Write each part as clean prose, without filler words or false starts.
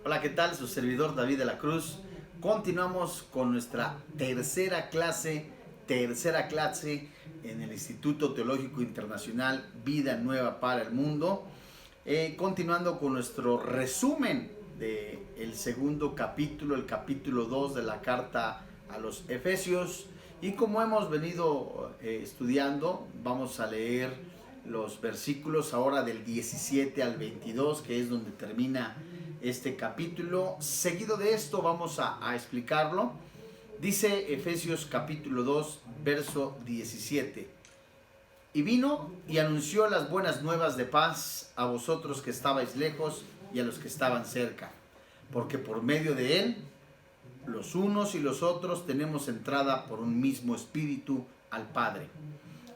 Hola, ¿qué tal? Su servidor David de la Cruz. Continuamos con nuestra tercera clase en el Instituto Teológico Internacional Vida Nueva para el Mundo. Continuando con nuestro resumen del segundo capítulo, el capítulo 2 de la carta a los Efesios. Y como hemos venido estudiando, vamos a leer los versículos ahora del 17 al 22, que es donde termina este capítulo. Seguido de esto vamos a explicarlo. Dice Efesios capítulo 2, verso 17. Y vino y anunció las buenas nuevas de paz a vosotros que estabais lejos y a los que estaban cerca, porque por medio de él los unos y los otros tenemos entrada por un mismo espíritu al Padre.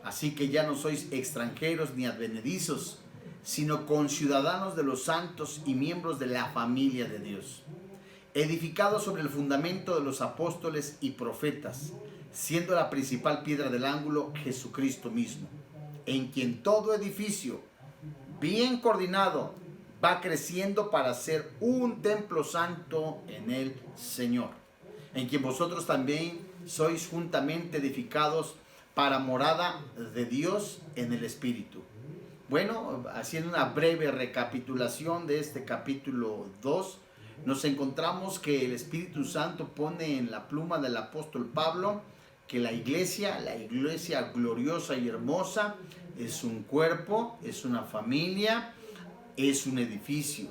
Así que ya no sois extranjeros ni advenedizos, sino conciudadanos de los santos y miembros de la familia de Dios, edificados sobre el fundamento de los apóstoles y profetas, siendo la principal piedra del ángulo Jesucristo mismo, en quien todo edificio, bien coordinado, va creciendo para ser un templo santo en el Señor, en quien vosotros también sois juntamente edificados para morada de Dios en el Espíritu. Bueno, haciendo una breve recapitulación de este capítulo 2, nos encontramos que el Espíritu Santo pone en la pluma del apóstol Pablo que la iglesia gloriosa y hermosa, es un cuerpo, es una familia, es un edificio.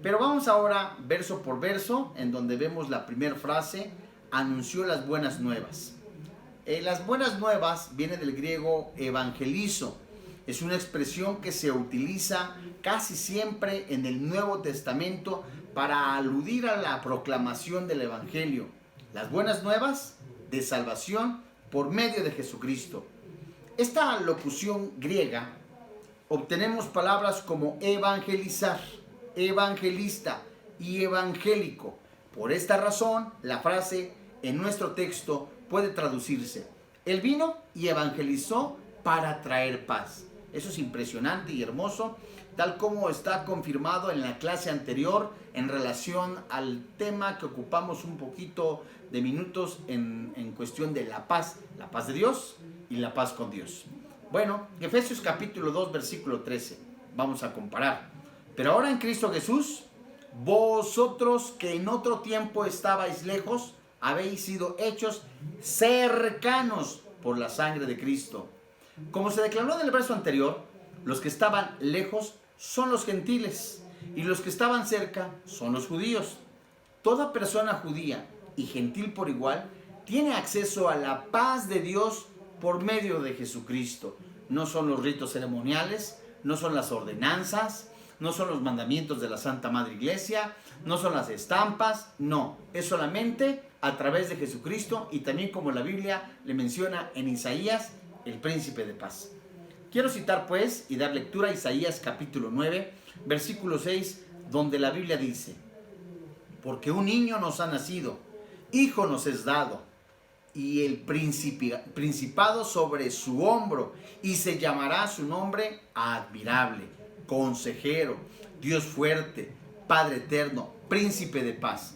Pero vamos ahora verso por verso, en donde vemos la primera frase: anunció las buenas nuevas. Las buenas nuevas viene del griego evangelizo. Es una expresión que se utiliza casi siempre en el Nuevo Testamento para aludir a la proclamación del Evangelio. Las buenas nuevas de salvación por medio de Jesucristo. Esta locución griega obtenemos palabras como evangelizar, evangelista y evangélico. Por esta razón, la frase en nuestro texto puede traducirse: él vino y evangelizó para traer paz. Eso es impresionante y hermoso, tal como está confirmado en la clase anterior en relación al tema que ocupamos un poquito de minutos en cuestión de la paz de Dios y la paz con Dios. Bueno, Efesios capítulo 2, versículo 13, vamos a comparar. Pero ahora en Cristo Jesús, vosotros que en otro tiempo estabais lejos, habéis sido hechos cercanos por la sangre de Cristo. Como se declaró en el verso anterior, los que estaban lejos son los gentiles y los que estaban cerca son los judíos. Toda persona judía y gentil por igual tiene acceso a la paz de Dios por medio de Jesucristo. No son los ritos ceremoniales, no son las ordenanzas, no son los mandamientos de la Santa Madre Iglesia, no son las estampas, no, es solamente a través de Jesucristo, y también como la Biblia le menciona en Isaías, el príncipe de paz. Quiero citar pues y dar lectura a Isaías capítulo 9, versículo 6, donde la Biblia dice: porque un niño nos ha nacido, hijo nos es dado, y el principado sobre su hombro, y se llamará su nombre admirable, consejero, Dios fuerte, Padre eterno, príncipe de paz.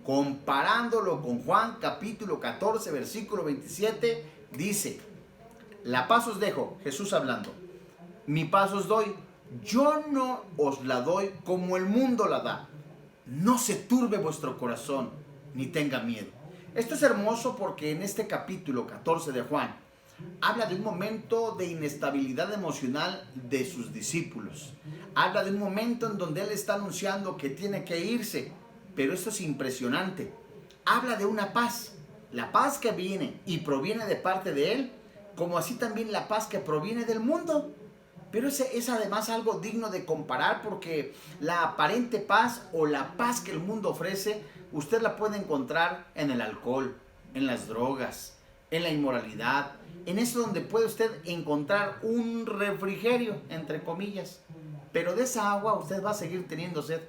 Comparándolo con Juan capítulo 14, versículo 27, dice: la paz os dejo, Jesús hablando, mi paz os doy, yo no os la doy como el mundo la da. No se turbe vuestro corazón, ni tenga miedo. Esto es hermoso porque en este capítulo 14 de Juan habla de un momento de inestabilidad emocional de sus discípulos. Habla de un momento en donde él está anunciando que tiene que irse, pero esto es impresionante. Habla de una paz, la paz que viene y proviene de parte de él, como así también la paz que proviene del mundo. Pero es además algo digno de comparar, porque la aparente paz o la paz que el mundo ofrece, usted la puede encontrar en el alcohol, en las drogas, en la inmoralidad, en eso donde puede usted encontrar un refrigerio, entre comillas. Pero de esa agua usted va a seguir teniendo sed.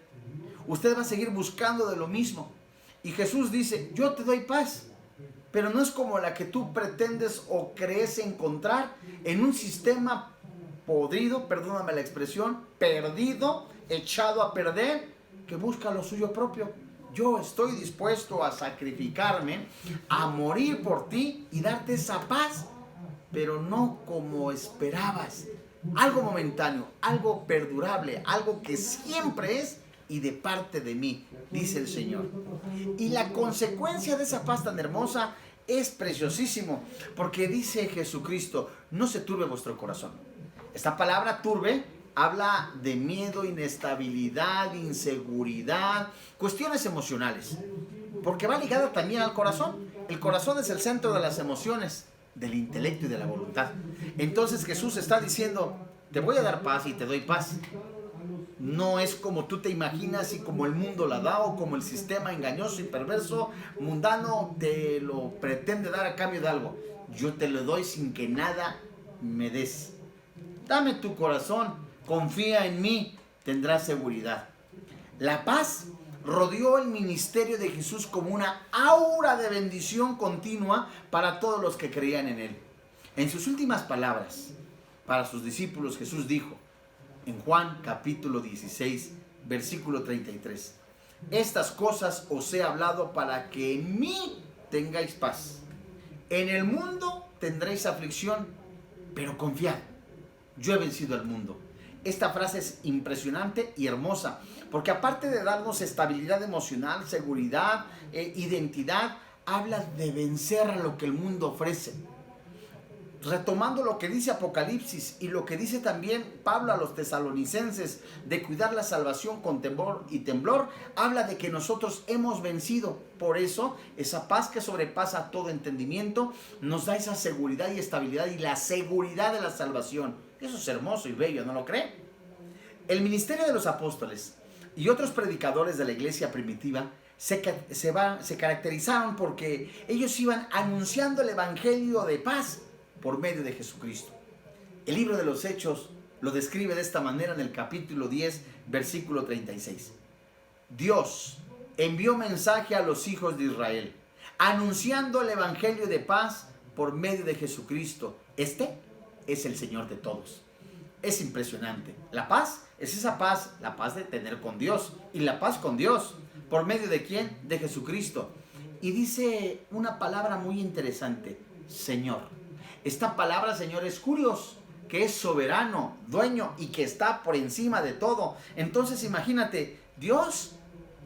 Usted va a seguir buscando de lo mismo. Y Jesús dice: yo te doy paz, pero no es como la que tú pretendes o crees encontrar en un sistema podrido, perdóname la expresión, perdido, echado a perder, que busca lo suyo propio. Yo estoy dispuesto a sacrificarme, a morir por ti y darte esa paz, pero no como esperabas. Algo momentáneo, algo perdurable, algo que siempre es y de parte de mí, dice el Señor. Y la consecuencia de esa paz tan hermosa es preciosísimo, porque dice Jesucristo, no se turbe vuestro corazón. Esta palabra turbe habla de miedo, inestabilidad, inseguridad, cuestiones emocionales, porque va ligada también al corazón. El corazón es el centro de las emociones, del intelecto y de la voluntad. Entonces Jesús está diciendo, te voy a dar paz y te doy paz. No es como tú te imaginas y como el mundo la da o como el sistema engañoso y perverso, mundano, te lo pretende dar a cambio de algo. Yo te lo doy sin que nada me des. Dame tu corazón, confía en mí, tendrás seguridad. La paz rodeó el ministerio de Jesús como una aura de bendición continua para todos los que creían en él. En sus últimas palabras para sus discípulos, Jesús dijo, en Juan capítulo 16, versículo 33, estas cosas os he hablado para que en mí tengáis paz. En el mundo tendréis aflicción, pero confiad, yo he vencido al mundo. Esta frase es impresionante y hermosa, porque aparte de darnos estabilidad emocional, seguridad, identidad, habla de vencer a lo que el mundo ofrece. Retomando lo que dice Apocalipsis y lo que dice también Pablo a los tesalonicenses de cuidar la salvación con temor y temblor, habla de que nosotros hemos vencido. Por eso, esa paz que sobrepasa todo entendimiento nos da esa seguridad y estabilidad y la seguridad de la salvación. Eso es hermoso y bello, ¿no lo cree? El ministerio de los apóstoles y otros predicadores de la iglesia primitiva se caracterizaron porque ellos iban anunciando el evangelio de paz por medio de Jesucristo. El libro de los Hechos lo describe de esta manera en el capítulo 10, versículo 36. Dios envió mensaje a los hijos de Israel, anunciando el evangelio de paz por medio de Jesucristo. Este es el Señor de todos. Es impresionante. La paz es esa paz, la paz de tener con Dios y la paz con Dios. ¿Por medio de quién? De Jesucristo. Y dice una palabra muy interesante, Señor. Esta palabra, Señor, es Kurios, que es soberano, dueño y que está por encima de todo. Entonces imagínate, Dios,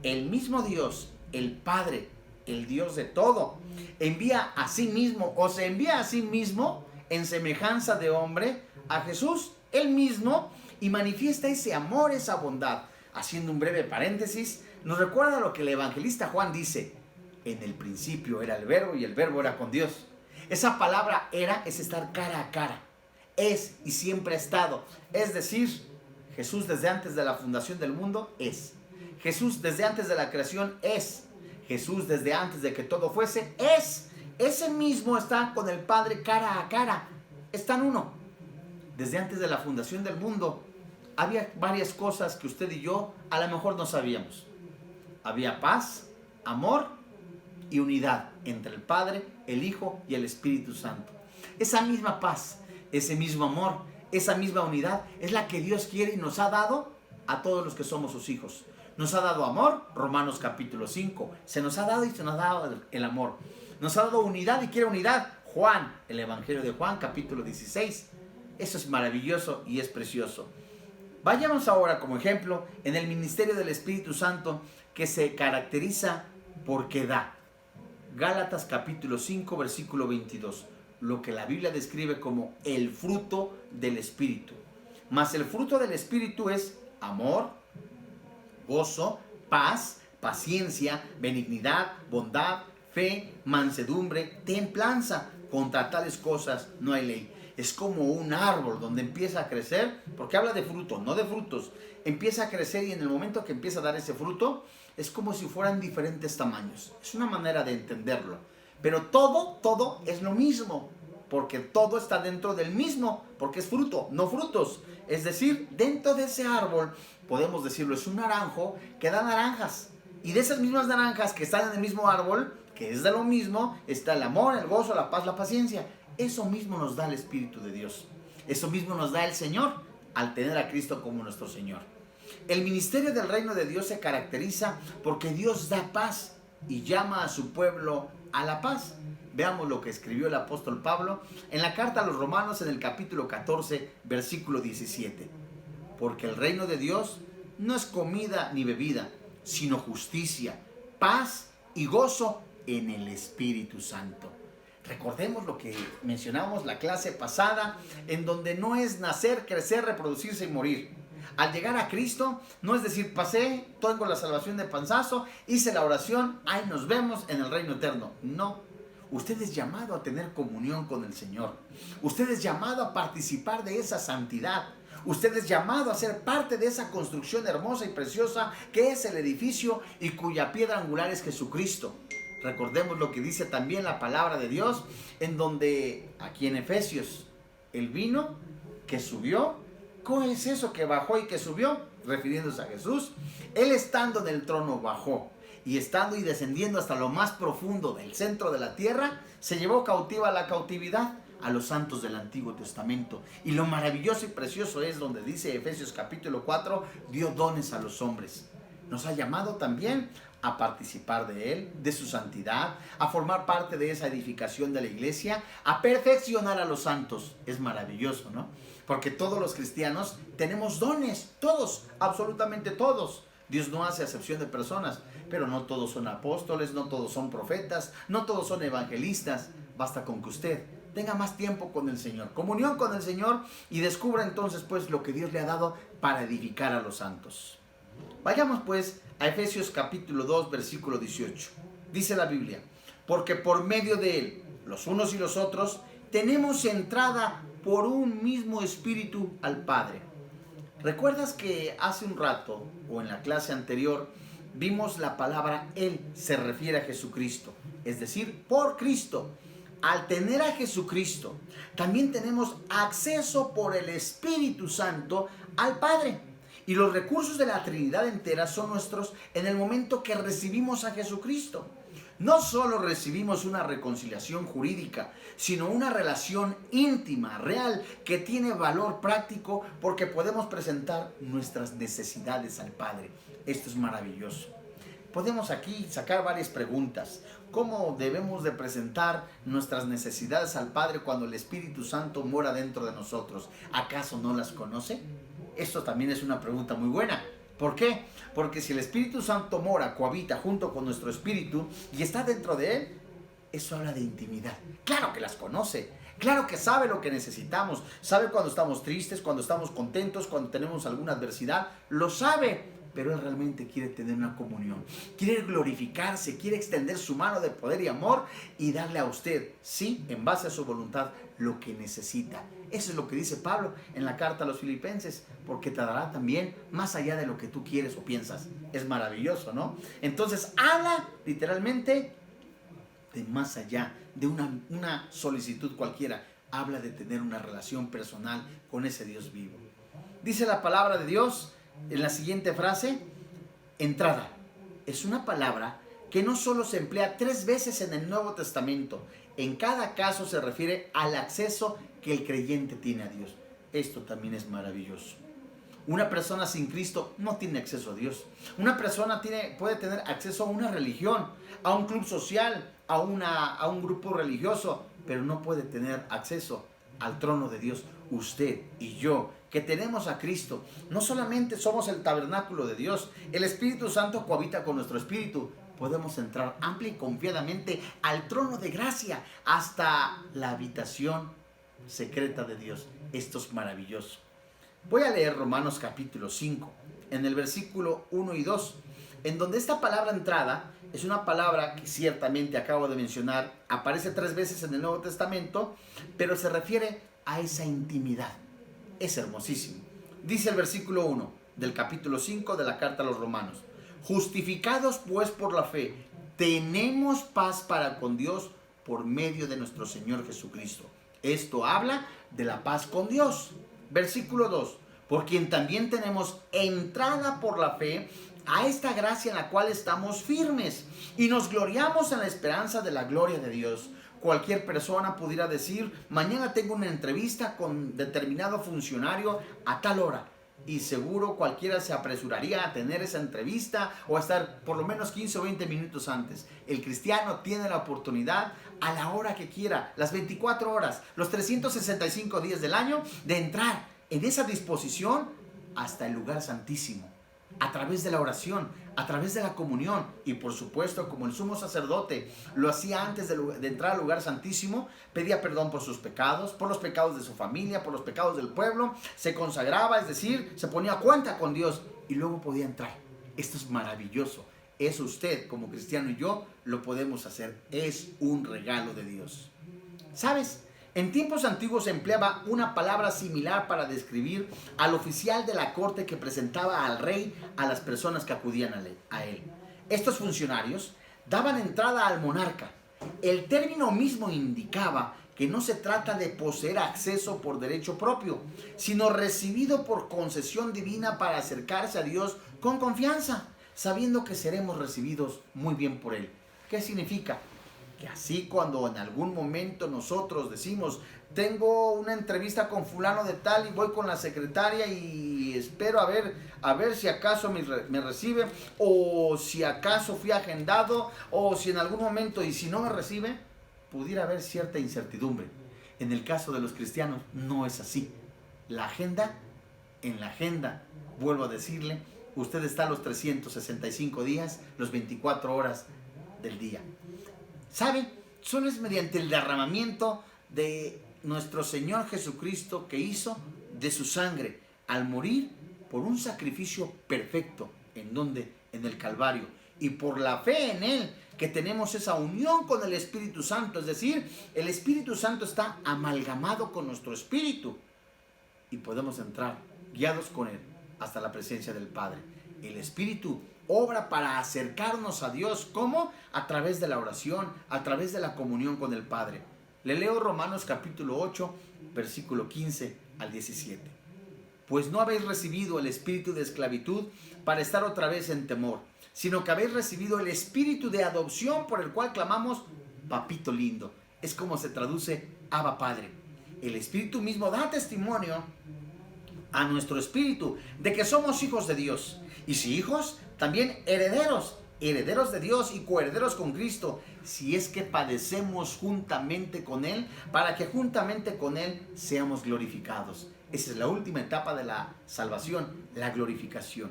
el mismo Dios, el Padre, el Dios de todo, envía a sí mismo o se envía a sí mismo en semejanza de hombre a Jesús, él mismo, y manifiesta ese amor, esa bondad. Haciendo un breve paréntesis, nos recuerda lo que el evangelista Juan dice, en el principio era el verbo y el verbo era con Dios. Esa palabra era es estar cara a cara, es y siempre ha estado. Es decir, Jesús desde antes de la fundación del mundo es. Jesús desde antes de la creación es. Jesús desde antes de que todo fuese es. Ese mismo está con el Padre cara a cara. Están uno. Desde antes de la fundación del mundo había varias cosas que usted y yo a lo mejor no sabíamos. Había paz, amor y unidad entre el Padre, el Hijo y el Espíritu Santo. Esa misma paz, ese mismo amor, esa misma unidad es la que Dios quiere y nos ha dado a todos los que somos sus hijos. Nos ha dado amor, Romanos capítulo 5. Se nos ha dado y se nos ha dado el amor. Nos ha dado unidad y quiere unidad. Juan, el Evangelio de Juan capítulo 16. Eso es maravilloso y es precioso. Vayamos ahora como ejemplo en el ministerio del Espíritu Santo que se caracteriza porque da. Gálatas capítulo 5 versículo 22, lo que la Biblia describe como el fruto del Espíritu. Mas el fruto del Espíritu es amor, gozo, paz, paciencia, benignidad, bondad, fe, mansedumbre, templanza. Contra tales cosas no hay ley. Es como un árbol donde empieza a crecer, porque habla de fruto, no de frutos. Empieza a crecer y en el momento que empieza a dar ese fruto, es como si fueran diferentes tamaños. Es una manera de entenderlo. Pero todo es lo mismo, porque todo está dentro del mismo, porque es fruto, no frutos. Es decir, dentro de ese árbol, podemos decirlo, es un naranjo que da naranjas. Y de esas mismas naranjas que están en el mismo árbol, que es de lo mismo, está el amor, el gozo, la paz, la paciencia. Eso mismo nos da el Espíritu de Dios. Eso mismo nos da el Señor al tener a Cristo como nuestro Señor. El ministerio del reino de Dios se caracteriza porque Dios da paz y llama a su pueblo a la paz. Veamos lo que escribió el apóstol Pablo en la carta a los Romanos en el capítulo 14, versículo 17. Porque el reino de Dios no es comida ni bebida, sino justicia, paz y gozo en el Espíritu Santo. Recordemos lo que mencionamos la clase pasada, en donde no es nacer, crecer, reproducirse y morir. Al llegar a Cristo, no es decir, pasé, tengo la salvación de panzazo, hice la oración, ahí nos vemos en el reino eterno. No. Usted es llamado a tener comunión con el Señor. Usted es llamado a participar de esa santidad. Usted es llamado a ser parte de esa construcción hermosa y preciosa que es el edificio y cuya piedra angular es Jesucristo. Recordemos lo que dice también la palabra de Dios, en donde aquí en Efesios, el vino que subió, ¿qué es eso que bajó y que subió? Refiriéndose a Jesús. Él estando en el trono bajó. Y estando y descendiendo hasta lo más profundo del centro de la tierra, se llevó cautiva a la cautividad a los santos del Antiguo Testamento. Y lo maravilloso y precioso es donde dice Efesios capítulo 4, dio dones a los hombres. Nos ha llamado también a participar de Él, de su santidad, a formar parte de esa edificación de la iglesia, a perfeccionar a los santos. Es maravilloso, ¿no? Porque todos los cristianos tenemos dones, todos, absolutamente todos. Dios no hace acepción de personas, pero no todos son apóstoles, no todos son profetas, no todos son evangelistas. Basta con que usted tenga más tiempo con el Señor, comunión con el Señor, y descubra entonces pues lo que Dios le ha dado para edificar a los santos. Vayamos pues a Efesios capítulo 2, versículo 18. Dice la Biblia, porque por medio de Él, los unos y los otros, tenemos entrada por un mismo espíritu al Padre. ¿Recuerdas que hace un rato, o en la clase anterior, vimos la palabra Él se refiere a Jesucristo? Es decir, por Cristo. Al tener a Jesucristo, también tenemos acceso por el Espíritu Santo al Padre. Y los recursos de la Trinidad entera son nuestros en el momento que recibimos a Jesucristo. No solo recibimos una reconciliación jurídica, sino una relación íntima, real, que tiene valor práctico porque podemos presentar nuestras necesidades al Padre. Esto es maravilloso. Podemos aquí sacar varias preguntas. ¿Cómo debemos de presentar nuestras necesidades al Padre cuando el Espíritu Santo mora dentro de nosotros? ¿Acaso no las conoce? Esto también es una pregunta muy buena. ¿Por qué? Porque si el Espíritu Santo mora, cohabita junto con nuestro espíritu y está dentro de él, eso habla de intimidad. Claro que las conoce, claro que sabe lo que necesitamos, sabe cuando estamos tristes, cuando estamos contentos, cuando tenemos alguna adversidad, lo sabe, pero él realmente quiere tener una comunión, quiere glorificarse, quiere extender su mano de poder y amor y darle a usted, sí, en base a su voluntad, lo que necesita. Eso es lo que dice Pablo en la carta a los Filipenses, porque te dará también más allá de lo que tú quieres o piensas. Es maravilloso, ¿no? Entonces habla literalmente de más allá, de una solicitud cualquiera. Habla de tener una relación personal con ese Dios vivo. Dice la palabra de Dios en la siguiente frase, entrada. Es una palabra que no solo se emplea 3 veces en el Nuevo Testamento. En cada caso se refiere al acceso que el creyente tiene a Dios. Esto también es maravilloso. Una persona sin Cristo no tiene acceso a Dios. Una persona puede tener acceso a una religión, a un club social, a un grupo religioso, pero no puede tener acceso al trono de Dios. Usted y yo, que tenemos a Cristo, no solamente somos el tabernáculo de Dios, el Espíritu Santo cohabita con nuestro espíritu. Podemos entrar amplia y confiadamente al trono de gracia, hasta la habitación secreta de Dios. Esto es maravilloso. Voy a leer Romanos capítulo 5, en el versículo 1 y 2, en donde esta palabra entrada es una palabra que ciertamente acabo de mencionar, aparece 3 veces en el Nuevo Testamento, pero se refiere a esa intimidad. Es hermosísimo. Dice el versículo 1 del capítulo 5 de la carta a los Romanos: justificados pues por la fe, tenemos paz para con Dios por medio de nuestro Señor Jesucristo. Esto habla de la paz con Dios. Versículo 2. Por quien también tenemos entrada por la fe a esta gracia en la cual estamos firmes y nos gloriamos en la esperanza de la gloria de Dios. Cualquier persona pudiera decir, mañana tengo una entrevista con determinado funcionario a tal hora. y seguro cualquiera se apresuraría a tener esa entrevista o a estar por lo menos 15 o 20 minutos antes. El cristiano tiene la oportunidad a la hora que quiera, las 24 horas, los 365 días del año, de entrar en esa disposición hasta el lugar santísimo, a través de la oración, a través de la comunión y por supuesto, como el sumo sacerdote lo hacía antes de entrar al lugar santísimo, pedía perdón por sus pecados, por los pecados de su familia, por los pecados del pueblo, se consagraba, es decir, se ponía a cuenta con Dios y luego podía entrar. Esto es maravilloso. Eso usted como cristiano y yo lo podemos hacer. Es un regalo de Dios. ¿Sabes? En tiempos antiguos se empleaba una palabra similar para describir al oficial de la corte que presentaba al rey a las personas que acudían a él. Estos funcionarios daban entrada al monarca. El término mismo indicaba que no se trata de poseer acceso por derecho propio, sino recibido por concesión divina para acercarse a Dios con confianza, sabiendo que seremos recibidos muy bien por Él. ¿Qué significa? Que así cuando en algún momento nosotros decimos, tengo una entrevista con fulano de tal y voy con la secretaria y espero a ver si acaso me recibe, o si acaso fui agendado, o si en algún momento, y si no me recibe, pudiera haber cierta incertidumbre. En el caso de los cristianos no es así. En la agenda, vuelvo a decirle, usted está los 365 días, los 24 horas del día. ¿Sabe? Solo es mediante el derramamiento de nuestro Señor Jesucristo que hizo de su sangre al morir por un sacrificio perfecto. ¿En dónde? En el Calvario. Y por la fe en Él que tenemos esa unión con el Espíritu Santo. Es decir, el Espíritu Santo está amalgamado con nuestro espíritu y podemos entrar guiados con Él hasta la presencia del Padre. El Espíritu obra para acercarnos a Dios. ¿Cómo? A través de la oración, a través de la comunión con el Padre. Le leo Romanos capítulo 8, versículo 15 al 17. Pues no habéis recibido el espíritu de esclavitud para estar otra vez en temor, sino que habéis recibido el espíritu de adopción por el cual clamamos, papito lindo. Es como se traduce Abba Padre. El Espíritu mismo da testimonio a nuestro espíritu de que somos hijos de Dios. Y si hijos, también herederos, herederos de Dios y coherederos con Cristo, si es que padecemos juntamente con Él, para que juntamente con Él seamos glorificados. Esa es la última etapa de la salvación, la glorificación.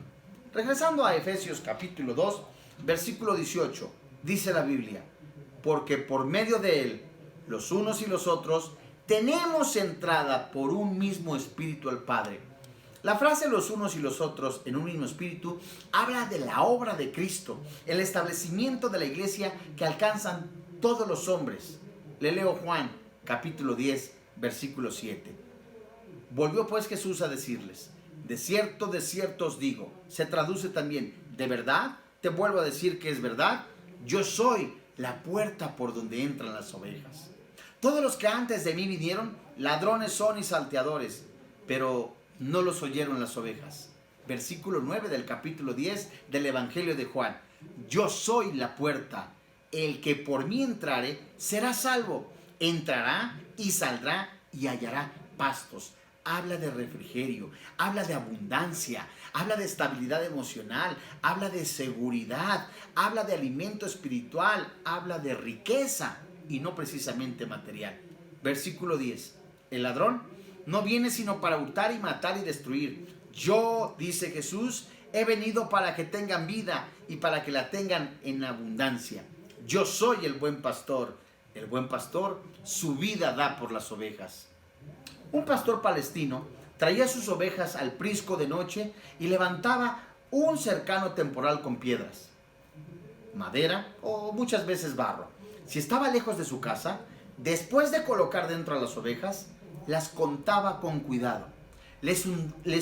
Regresando a Efesios capítulo 2, versículo 18, dice la Biblia, porque por medio de Él, los unos y los otros, tenemos entrada por un mismo espíritu al Padre. La frase los unos y los otros en un mismo espíritu habla de la obra de Cristo, el establecimiento de la iglesia que alcanzan todos los hombres. Le leo Juan capítulo 10, versículo 7. Volvió pues Jesús a decirles, de cierto os digo, se traduce también, de verdad, te vuelvo a decir que es verdad, yo soy la puerta por donde entran las ovejas. Todos los que antes de mí vinieron, ladrones son y salteadores, pero no los oyeron las ovejas. Versículo 9 del capítulo 10 del Evangelio de Juan. Yo soy la puerta. El que por mí entrare será salvo. Entrará y saldrá y hallará pastos. Habla de refrigerio, habla de abundancia, habla de estabilidad emocional, habla de seguridad, habla de alimento espiritual, habla de riqueza y no precisamente material. Versículo 10. El ladrón no viene sino para hurtar y matar y destruir. Yo, dice Jesús, he venido para que tengan vida y para que la tengan en abundancia. Yo soy el buen pastor. El buen pastor su vida da por las ovejas. Un pastor palestino traía sus ovejas al prisco de noche y levantaba un cercano temporal con piedras, madera o muchas veces barro. Si estaba lejos de su casa, después de colocar dentro a las ovejas, las contaba con cuidado. Les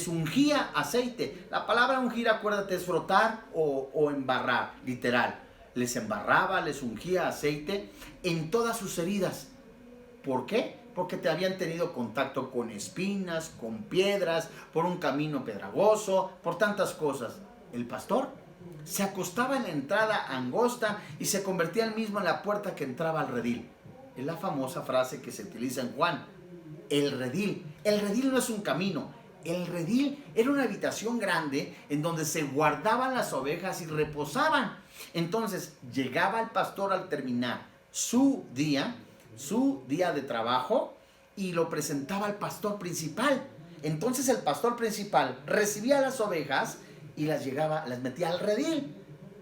ungía aceite. La palabra ungir, acuérdate, es frotar o embarrar, literal. Les embarraba, les ungía aceite en todas sus heridas. ¿Por qué? Porque te habían tenido contacto con espinas, con piedras, por un camino pedregoso, por tantas cosas. El pastor se acostaba en la entrada angosta y se convertía él mismo en la puerta que entraba al redil. Es la famosa frase que se utiliza en Juan. El redil no es un camino, El redil era una habitación grande en donde se guardaban las ovejas y reposaban. Entonces llegaba el pastor al terminar su día de trabajo, y lo presentaba al pastor principal. Entonces el pastor principal recibía las ovejas y las metía al redil.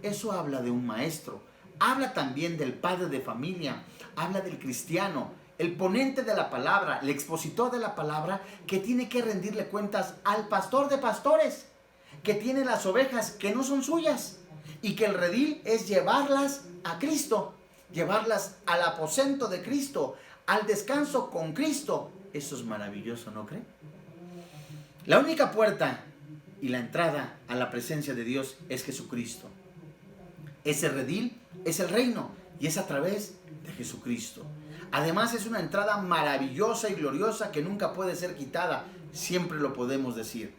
Eso habla de un maestro. Habla también del padre de familia. Habla del cristiano, el ponente de la palabra, el expositor de la palabra, que tiene que rendirle cuentas al pastor de pastores, que tiene las ovejas que no son suyas, y que el redil es llevarlas a Cristo, llevarlas al aposento de Cristo, al descanso con Cristo. Eso es maravilloso, ¿no cree? La única puerta y la entrada a la presencia de Dios es Jesucristo. Ese redil es el reino y es a través de Jesucristo. Además, es una entrada maravillosa y gloriosa que nunca puede ser quitada. Siempre lo podemos decir.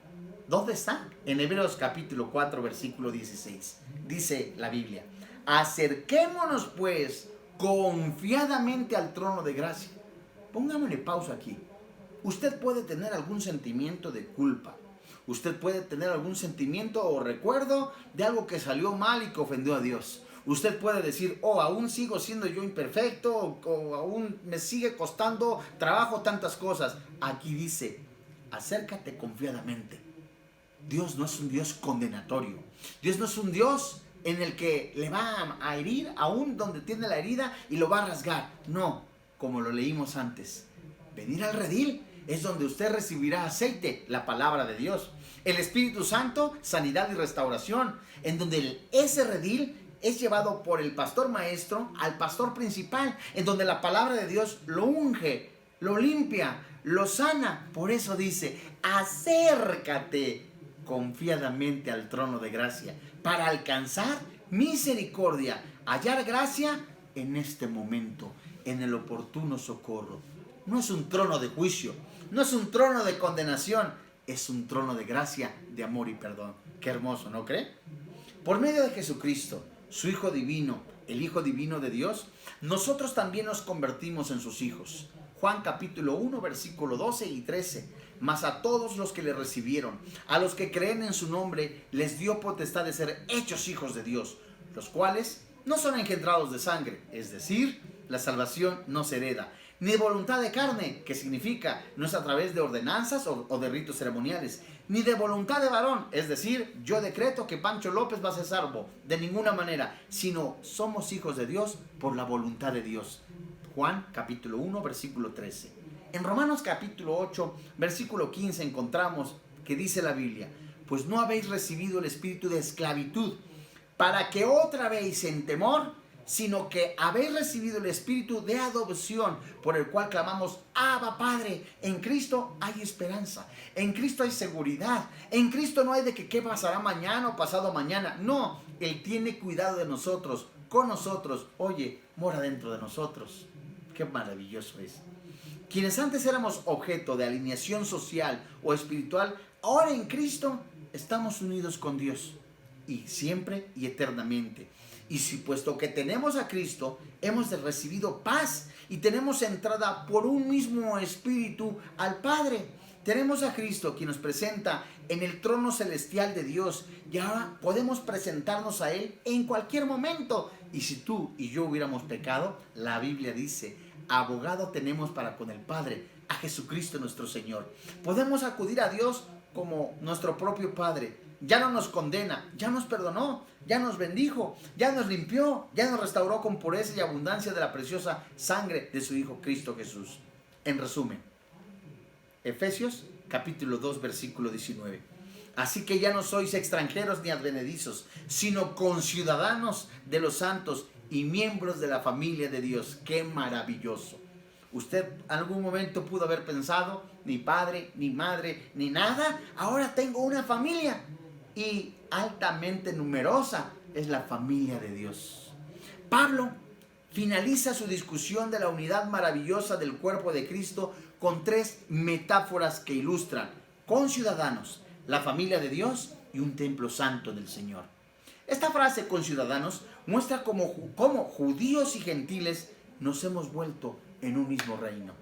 ¿Dónde está? En Hebreos capítulo 4, versículo 16. Dice la Biblia: acerquémonos pues confiadamente al trono de gracia. Pongámosle pausa aquí. Usted puede tener algún sentimiento de culpa. Usted puede tener algún sentimiento o recuerdo de algo que salió mal y que ofendió a Dios. Usted puede decir: oh, aún sigo siendo yo imperfecto, o aún me sigue costando trabajo tantas cosas. Aquí dice: acércate confiadamente. Dios no es un Dios condenatorio. Dios no es un Dios en el que le va a herir aún donde tiene la herida y lo va a rasgar. No, como lo leímos antes. Venir al redil es donde usted recibirá aceite, la palabra de Dios. El Espíritu Santo, sanidad y restauración. En donde ese redil es llevado por el pastor maestro al pastor principal, en donde la palabra de Dios lo unge, lo limpia, lo sana. Por eso dice: acércate confiadamente al trono de gracia, para alcanzar misericordia, hallar gracia en este momento, en el oportuno socorro. No es un trono de juicio, no es un trono de condenación, es un trono de gracia, de amor y perdón. Qué hermoso, ¿no cree? Por medio de Jesucristo, su Hijo divino, el Hijo divino de Dios, nosotros también nos convertimos en sus hijos. Juan capítulo 1, versículo 12 y 13. Mas a todos los que le recibieron, a los que creen en su nombre, les dio potestad de ser hechos hijos de Dios, los cuales no son engendrados de sangre, es decir, la salvación no se hereda, ni de voluntad de carne, que significa no es a través de ordenanzas o de ritos ceremoniales, ni de voluntad de varón, es decir, yo decreto que Pancho López va a ser salvo, de ninguna manera, sino somos hijos de Dios por la voluntad de Dios. Juan capítulo 1, versículo 13. En Romanos capítulo 8, versículo 15 encontramos que dice la Biblia: pues no habéis recibido el espíritu de esclavitud para que otra vez en temor, sino que habéis recibido el espíritu de adopción, por el cual clamamos: Abba, Padre. En Cristo hay esperanza, en Cristo hay seguridad, en Cristo no hay de que qué pasará mañana o pasado mañana. No, Él tiene cuidado de nosotros, con nosotros. Oye, mora dentro de nosotros. Qué maravilloso es. Quienes antes éramos objeto de alineación social o espiritual, ahora en Cristo estamos unidos con Dios, y siempre y eternamente. Y si puesto que tenemos a Cristo, hemos recibido paz y tenemos entrada por un mismo espíritu al Padre. Tenemos a Cristo, quien nos presenta en el trono celestial de Dios, y ahora podemos presentarnos a Él en cualquier momento. Y si tú y yo hubiéramos pecado, la Biblia dice: abogado tenemos para con el Padre, a Jesucristo nuestro Señor. Podemos acudir a Dios como nuestro propio Padre. Ya no nos condena, ya nos perdonó, ya nos bendijo, ya nos limpió, ya nos restauró con pureza y abundancia de la preciosa sangre de su Hijo Cristo Jesús. En resumen, Efesios capítulo 2, versículo 19. Así que ya no sois extranjeros ni advenedizos, sino conciudadanos de los santos y miembros de la familia de Dios. ¡Qué maravilloso! Usted en algún momento pudo haber pensado: ni padre, ni madre, ni nada. Ahora tengo una familia, y altamente numerosa es la familia de Dios. Pablo finaliza su discusión de la unidad maravillosa del cuerpo de Cristo con 3 metáforas que ilustran: conciudadanos, la familia de Dios y un templo santo del Señor. Esta frase, conciudadanos, muestra cómo judíos y gentiles nos hemos vuelto en un mismo reino.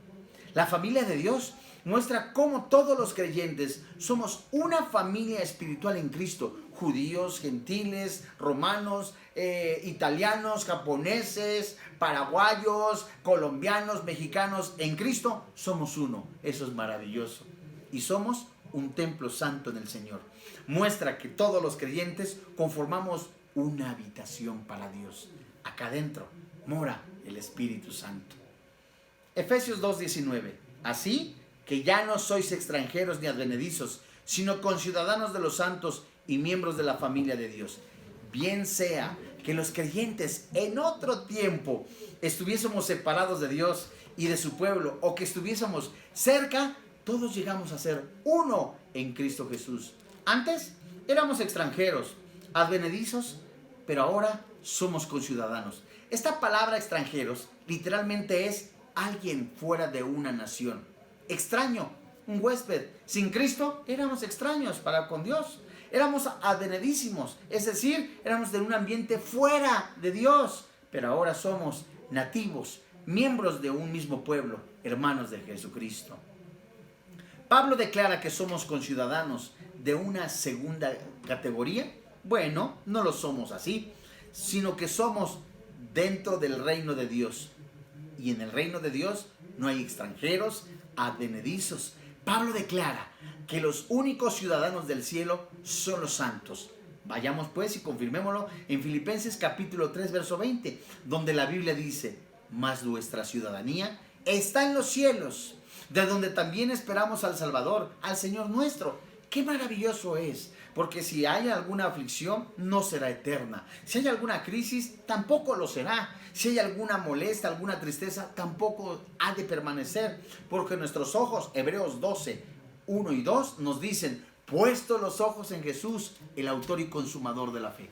La familia de Dios muestra cómo todos los creyentes somos una familia espiritual en Cristo. Judíos, gentiles, romanos, italianos, japoneses, paraguayos, colombianos, mexicanos. En Cristo somos uno. Eso es maravilloso. Y somos un templo santo en el Señor. Muestra que todos los creyentes conformamos una habitación para Dios. Acá adentro mora el Espíritu Santo. Efesios 2:19. Así que ya no sois extranjeros ni advenedizos, sino conciudadanos de los santos y miembros de la familia de Dios. Bien sea que los creyentes en otro tiempo estuviésemos separados de Dios y de su pueblo, o que estuviésemos cerca, todos llegamos a ser uno en Cristo Jesús. Antes éramos extranjeros, advenedizos, pero ahora somos conciudadanos. Esta palabra extranjeros literalmente es alguien fuera de una nación. Extraño, un huésped. Sin Cristo éramos extraños para con Dios. Éramos advenedísimos, es decir, éramos de un ambiente fuera de Dios. Pero ahora somos nativos, miembros de un mismo pueblo, hermanos de Jesucristo. Pablo declara que somos conciudadanos de una segunda categoría. Bueno, no lo somos así, sino que somos dentro del reino de Dios. Y en el reino de Dios no hay extranjeros, advenedizos. Pablo declara que los únicos ciudadanos del cielo son los santos. Vayamos pues y confirmémoslo en Filipenses capítulo 3, verso 20, donde la Biblia dice: mas nuestra ciudadanía está en los cielos, de donde también esperamos al Salvador, al Señor nuestro. ¡Qué maravilloso es! Porque si hay alguna aflicción, no será eterna. Si hay alguna crisis, tampoco lo será. Si hay alguna molestia, alguna tristeza, tampoco ha de permanecer. Porque nuestros ojos, Hebreos 12, 1 y 2, nos dicen: puesto los ojos en Jesús, el autor y consumador de la fe.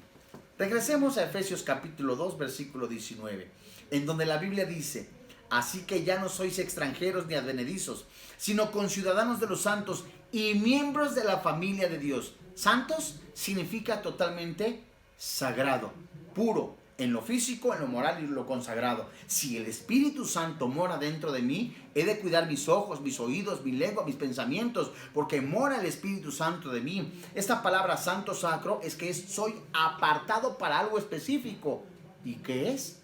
Regresemos a Efesios capítulo 2, versículo 19, en donde la Biblia dice: así que ya no sois extranjeros ni advenedizos, sino conciudadanos de los santos y miembros de la familia de Dios. Santos significa totalmente sagrado, puro, en lo físico, en lo moral y en lo consagrado. Si el Espíritu Santo mora dentro de mí, he de cuidar mis ojos, mis oídos, mi lengua, mis pensamientos, porque mora el Espíritu Santo de mí. Esta palabra santo, sacro, es que soy apartado para algo específico. ¿Y qué es?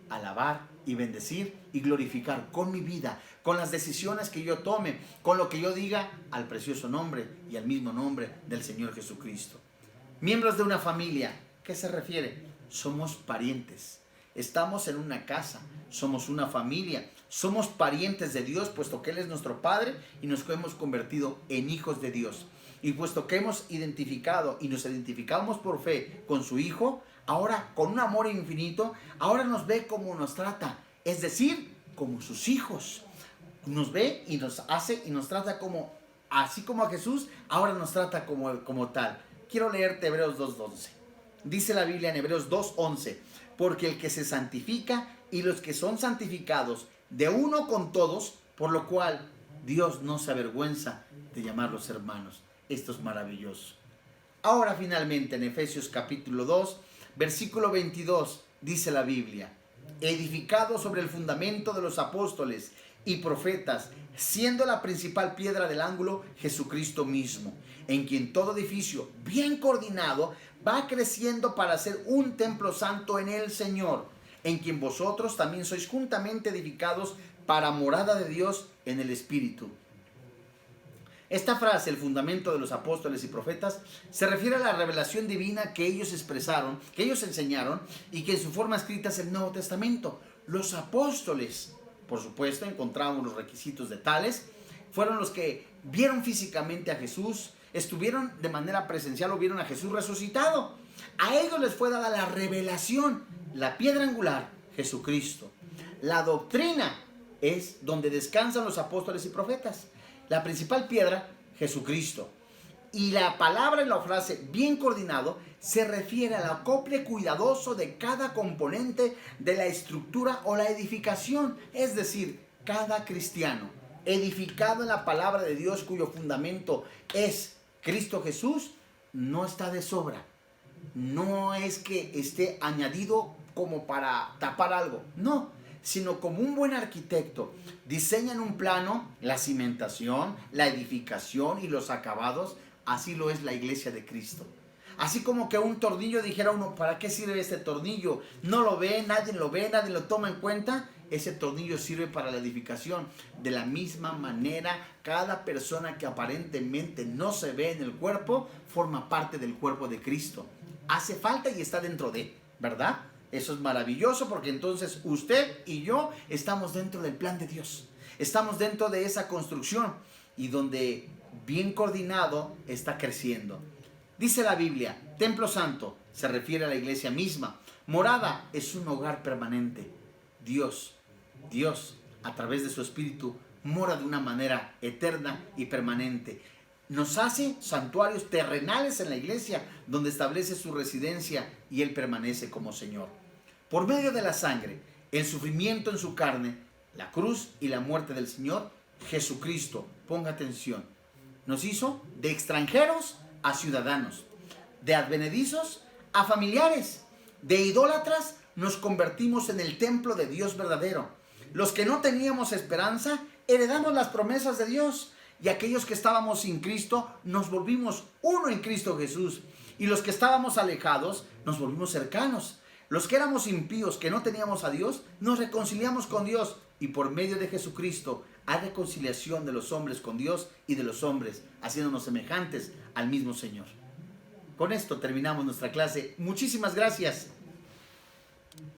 Alabar y bendecir y glorificar con mi vida, con las decisiones que yo tome, con lo que yo diga al precioso nombre y al mismo nombre del Señor Jesucristo. Miembros de una familia, ¿qué se refiere? Somos parientes, estamos en una casa, somos una familia, somos parientes de Dios, puesto que Él es nuestro Padre y nos hemos convertido en hijos de Dios. Y puesto que hemos identificado y nos identificamos por fe con su Hijo, ahora con un amor infinito, ahora nos ve como nos trata, es decir, como sus hijos. Nos ve y nos hace y nos trata como, así como a Jesús, ahora nos trata como tal. Quiero leerte Hebreos 2:11. Dice la Biblia en Hebreos 2:11: porque el que se santifica y los que son santificados, de uno con todos, por lo cual Dios no se avergüenza de llamarlos hermanos. Esto es maravilloso. Ahora finalmente en Efesios capítulo 2, versículo 22, dice la Biblia: edificado sobre el fundamento de los apóstoles y profetas, siendo la principal piedra del ángulo Jesucristo mismo, en quien todo edificio bien coordinado va creciendo para ser un templo santo en el Señor, en quien vosotros también sois juntamente edificados para morada de Dios en el Espíritu. Esta frase, el fundamento de los apóstoles y profetas, se refiere a la revelación divina que ellos expresaron, que ellos enseñaron y que en su forma escrita es el Nuevo Testamento. Los apóstoles, por supuesto, encontramos los requisitos de tales, fueron los que vieron físicamente a Jesús, estuvieron de manera presencial o vieron a Jesús resucitado. A ellos les fue dada la revelación, la piedra angular, Jesucristo. La doctrina es donde descansan los apóstoles y profetas. La principal piedra, Jesucristo. Y la palabra en la frase bien coordinado se refiere al acople cuidadoso de cada componente de la estructura o la edificación. Es decir, cada cristiano edificado en la palabra de Dios, cuyo fundamento es Cristo Jesús, no está de sobra. No es que esté añadido como para tapar algo. No, sino como un buen arquitecto diseña en un plano la cimentación, la edificación y los acabados, así lo es la iglesia de Cristo. Así como que un tornillo, dijera uno, ¿para qué sirve este tornillo? No lo ve, nadie lo toma en cuenta. Ese tornillo sirve para la edificación. De la misma manera, cada persona que aparentemente no se ve en el cuerpo, forma parte del cuerpo de Cristo. Hace falta y está dentro de, ¿verdad? Eso es maravilloso, porque entonces usted y yo estamos dentro del plan de Dios. Estamos dentro de esa construcción, y donde bien coordinado está creciendo. Dice la Biblia, templo santo se refiere a la iglesia misma. Morada es un hogar permanente. Dios, a través de su Espíritu, mora de una manera eterna y permanente. Nos hace santuarios terrenales en la iglesia, donde establece su residencia y Él permanece como Señor. Por medio de la sangre, el sufrimiento en su carne, la cruz y la muerte del Señor, Jesucristo, ponga atención, nos hizo de extranjeros a ciudadanos, de advenedizos a familiares, de idólatras nos convertimos en el templo de Dios verdadero. Los que no teníamos esperanza, heredamos las promesas de Dios, y aquellos que estábamos sin Cristo, nos volvimos uno en Cristo Jesús, y los que estábamos alejados, nos volvimos cercanos. Los que éramos impíos, que no teníamos a Dios, nos reconciliamos con Dios, y por medio de Jesucristo hay reconciliación de los hombres con Dios y de los hombres, haciéndonos semejantes al mismo Señor. Con esto terminamos nuestra clase. Muchísimas gracias.